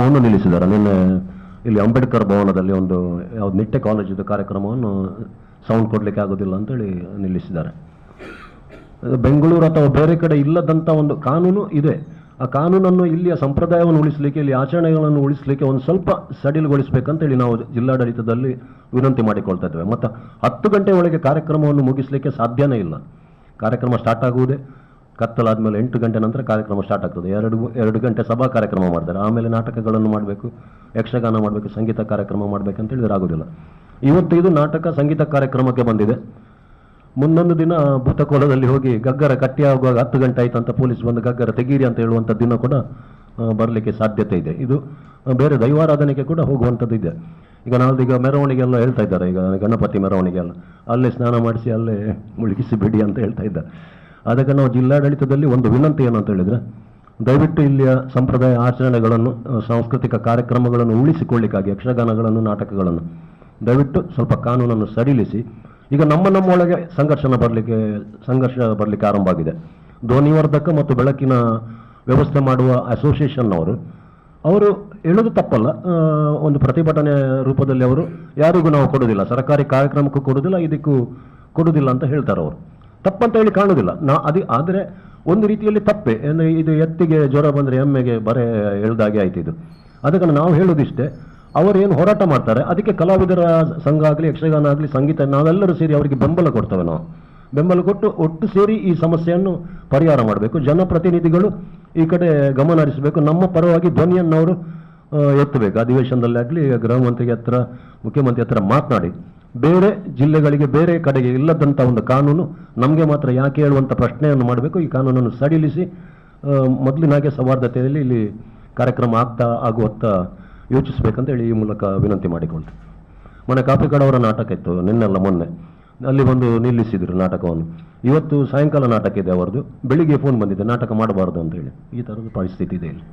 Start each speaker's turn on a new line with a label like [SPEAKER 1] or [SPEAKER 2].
[SPEAKER 1] ಕಾರ್ಯಕ್ರಮವನ್ನು ನಿಲ್ಲಿಸಿದ್ದಾರೆ. ನಿನ್ನೆ ಇಲ್ಲಿ ಅಂಬೇಡ್ಕರ್ ಭವನದಲ್ಲಿ ಒಂದು ಯಾವ್ದು ನಿಟ್ಟೆ ಕಾಲೇಜಿನ ಕಾರ್ಯಕ್ರಮವನ್ನು ಸೌಂಡ್ ಕೊಡಲಿಕ್ಕೆ ಆಗೋದಿಲ್ಲ ಅಂತೇಳಿ ನಿಲ್ಲಿಸಿದ್ದಾರೆ. ಬೆಂಗಳೂರು ಅಥವಾ ಬೇರೆ ಕಡೆ ಇಲ್ಲದಂಥ ಒಂದು ಕಾನೂನು ಇದೆ. ಆ ಕಾನೂನನ್ನು ಇಲ್ಲಿಯ ಸಂಪ್ರದಾಯವನ್ನು ಉಳಿಸಲಿಕ್ಕೆ, ಇಲ್ಲಿ ಆಚರಣೆಗಳನ್ನು ಉಳಿಸಲಿಕ್ಕೆ ಒಂದು ಸ್ವಲ್ಪ ಸಡಿಲಗೊಳಿಸಬೇಕಂತೇಳಿ ನಾವು ಜಿಲ್ಲಾಡಳಿತದಲ್ಲಿ ವಿನಂತಿ ಮಾಡಿಕೊಳ್ತಾ ಇದ್ದೇವೆ. ಮತ್ತು 10 ಗಂಟೆ ಒಳಗೆ ಕಾರ್ಯಕ್ರಮವನ್ನು ಮುಗಿಸಲಿಕ್ಕೆ ಸಾಧ್ಯನೇ ಇಲ್ಲ. ಕಾರ್ಯಕ್ರಮ ಸ್ಟಾರ್ಟ್ ಆಗುವುದೇ ಕತ್ತಲಾದ್ಮೇಲೆ 8 ಗಂಟೆ ನಂತರ ಕಾರ್ಯಕ್ರಮ ಸ್ಟಾರ್ಟ್ ಆಗ್ತದೆ. 2 ಗಂಟೆ ಸಭಾ ಕಾರ್ಯಕ್ರಮ ಮಾಡ್ತಾರೆ, ಆಮೇಲೆ ನಾಟಕಗಳನ್ನು ಮಾಡಬೇಕು, ಯಕ್ಷಗಾನ ಮಾಡಬೇಕು, ಸಂಗೀತ ಕಾರ್ಯಕ್ರಮ ಮಾಡಬೇಕಂತ ಹೇಳಿದ್ರೆ ಆಗೋದಿಲ್ಲ. ಇವತ್ತು ಇದು ನಾಟಕ ಸಂಗೀತ ಕಾರ್ಯಕ್ರಮಕ್ಕೆ ಬಂದಿದೆ. ಮುಂದೊಂದು ದಿನ ಭೂತಕೋಲದಲ್ಲಿ ಹೋಗಿ ಗಗ್ಗರ ಕಟ್ಟಿ ಆಗುವಾಗ 10 ಗಂಟೆ ಆಯ್ತು ಅಂತ ಪೊಲೀಸ್ ಬಂದು ಗಗ್ಗರ ತೆಗೀರಿ ಅಂತ ಹೇಳುವಂಥ ದಿನ ಕೂಡ ಬರಲಿಕ್ಕೆ ಸಾಧ್ಯತೆ ಇದೆ. ಇದು ಬೇರೆ ದೈವಾರಾಧನೆಗೆ ಕೂಡ ಹೋಗುವಂಥದ್ದು ಇದೆ. ಈಗ ನಾವೀಗ ಮೆರವಣಿಗೆಲ್ಲ ಹೇಳ್ತಾ ಇದ್ದಾರೆ, ಈಗ ಗಣಪತಿ ಮೆರವಣಿಗೆ ಎಲ್ಲ ಅಲ್ಲೇ ಸ್ನಾನ ಮಾಡಿಸಿ ಅಲ್ಲೇ ಮುಳುಗಿಸಿ ಬಿಡಿ ಅಂತ ಹೇಳ್ತಾ ಇದ್ದಾರೆ. ಅದಕ್ಕೆ ನಾವು ಜಿಲ್ಲಾಡಳಿತದಲ್ಲಿ ಒಂದು ವಿನಂತಿ ಏನಂತ ಹೇಳಿದರೆ, ದಯವಿಟ್ಟು ಇಲ್ಲಿಯ ಸಂಪ್ರದಾಯ ಆಚರಣೆಗಳನ್ನು, ಸಾಂಸ್ಕೃತಿಕ ಕಾರ್ಯಕ್ರಮಗಳನ್ನು ಉಳಿಸಿಕೊಳ್ಳಿಕ್ಕಾಗಿ ಯಕ್ಷಗಾನಗಳನ್ನು, ನಾಟಕಗಳನ್ನು ದಯವಿಟ್ಟು ಸ್ವಲ್ಪ ಕಾನೂನನ್ನು ಸಡಿಲಿಸಿ. ಈಗ ನಮ್ಮೊಳಗೆ ಸಂಘರ್ಷ ಬರಲಿಕ್ಕೆ ಆರಂಭ ಆಗಿದೆ. ಧ್ವನಿವರ್ಧಕ ಮತ್ತು ಬೆಳಕಿನ ವ್ಯವಸ್ಥೆ ಮಾಡುವ ಅಸೋಸಿಯೇಷನ್ನವರು ಅವರು ಹೇಳೋದು ತಪ್ಪಲ್ಲ, ಒಂದು ಪ್ರತಿಭಟನೆ ರೂಪದಲ್ಲಿ ಅವರು ಯಾರಿಗೂ ನಾವು ಕೊಡೋದಿಲ್ಲ, ಸರ್ಕಾರಿ ಕಾರ್ಯಕ್ರಮಕ್ಕೂ ಕೊಡೋದಿಲ್ಲ, ಇದಕ್ಕೂ ಕೊಡೋದಿಲ್ಲ ಅಂತ ಹೇಳ್ತಾರೆ. ಅವರು ತಪ್ಪಂತ ಹೇಳಿ ಕಾಣೋದಿಲ್ಲ. ಆದರೆ ಒಂದು ರೀತಿಯಲ್ಲಿ ತಪ್ಪೆ. ಇದು ಎತ್ತಿಗೆ ಜ್ವರ ಬಂದರೆ ಎಮ್ಮೆಗೆ ಬರೆ ಎಳ್ದಾಗೆ ಆಯ್ತು ಇದು. ಅದಕ್ಕೆ ನಾವು ಹೇಳೋದಿಷ್ಟೇ, ಅವರೇನು ಹೋರಾಟ ಮಾಡ್ತಾರೆ ಅದಕ್ಕೆ ಕಲಾವಿದರ ಸಂಘ ಆಗಲಿ, ಯಕ್ಷಗಾನ ಆಗಲಿ, ಸಂಗೀತ ನಾವೆಲ್ಲರೂ ಸೇರಿ ಅವರಿಗೆ ಬೆಂಬಲ ಕೊಡ್ತೇವೆ. ನಾವು ಬೆಂಬಲ ಕೊಟ್ಟು ಒಟ್ಟು ಸೇರಿ ಈ ಸಮಸ್ಯೆಯನ್ನು ಪರಿಹಾರ ಮಾಡಬೇಕು. ಜನಪ್ರತಿನಿಧಿಗಳು ಈ ಕಡೆ ಗಮನ ಹರಿಸಬೇಕು. ನಮ್ಮ ಪರವಾಗಿ ಧ್ವನಿಯನ್ನು ಅವರು ಎತ್ತಬೇಕು. ಅಧಿವೇಶನದಲ್ಲಿ ಆಗಲಿ, ಗೃಹ ಮಂತ್ರಿಗೆ ಹತ್ರ, ಮುಖ್ಯಮಂತ್ರಿ ಹತ್ರ ಮಾತನಾಡಿ ಬೇರೆ ಜಿಲ್ಲೆಗಳಿಗೆ, ಬೇರೆ ಕಡೆಗೆ ಇಲ್ಲದಂಥ ಒಂದು ಕಾನೂನು ನಮಗೆ ಮಾತ್ರ ಯಾಕೆ ಹೇಳುವಂಥ ಪ್ರಶ್ನೆಯನ್ನು ಮಾಡಬೇಕು. ಈ ಕಾನೂನನ್ನು ಸಡಿಲಿಸಿ ಮೊದಲಿನಾಗೆ ಸೌಹಾರ್ದತೆಯಲ್ಲಿ ಇಲ್ಲಿ ಕಾರ್ಯಕ್ರಮ ಆಗುವತ್ತ ಯೋಚಿಸಬೇಕಂತ ಹೇಳಿ ಈ ಮೂಲಕ ವಿನಂತಿ ಮಾಡಿಕೊಳ್ತೇವೆ. ಮೊನ್ನೆ ಕಾಪಿಕಾಡ್ ಅವರ ನಾಟಕ ಇತ್ತು, ನಿನ್ನೆಲ್ಲ ಮೊನ್ನೆ, ಅಲ್ಲಿ ಬಂದು ನಿಲ್ಲಿಸಿದ್ರು ನಾಟಕವನ್ನು. ಇವತ್ತು ಸಾಯಂಕಾಲ ನಾಟಕ ಇದೆ ಅವರದು. ಬೆಳಿಗ್ಗೆ ಫೋನ್ ಬಂದಿದೆ ನಾಟಕ ಮಾಡಬಾರ್ದು ಅಂತ ಹೇಳಿ. ಈ ಥರದ ಪರಿಸ್ಥಿತಿ ಇದೆ ಇಲ್ಲಿ.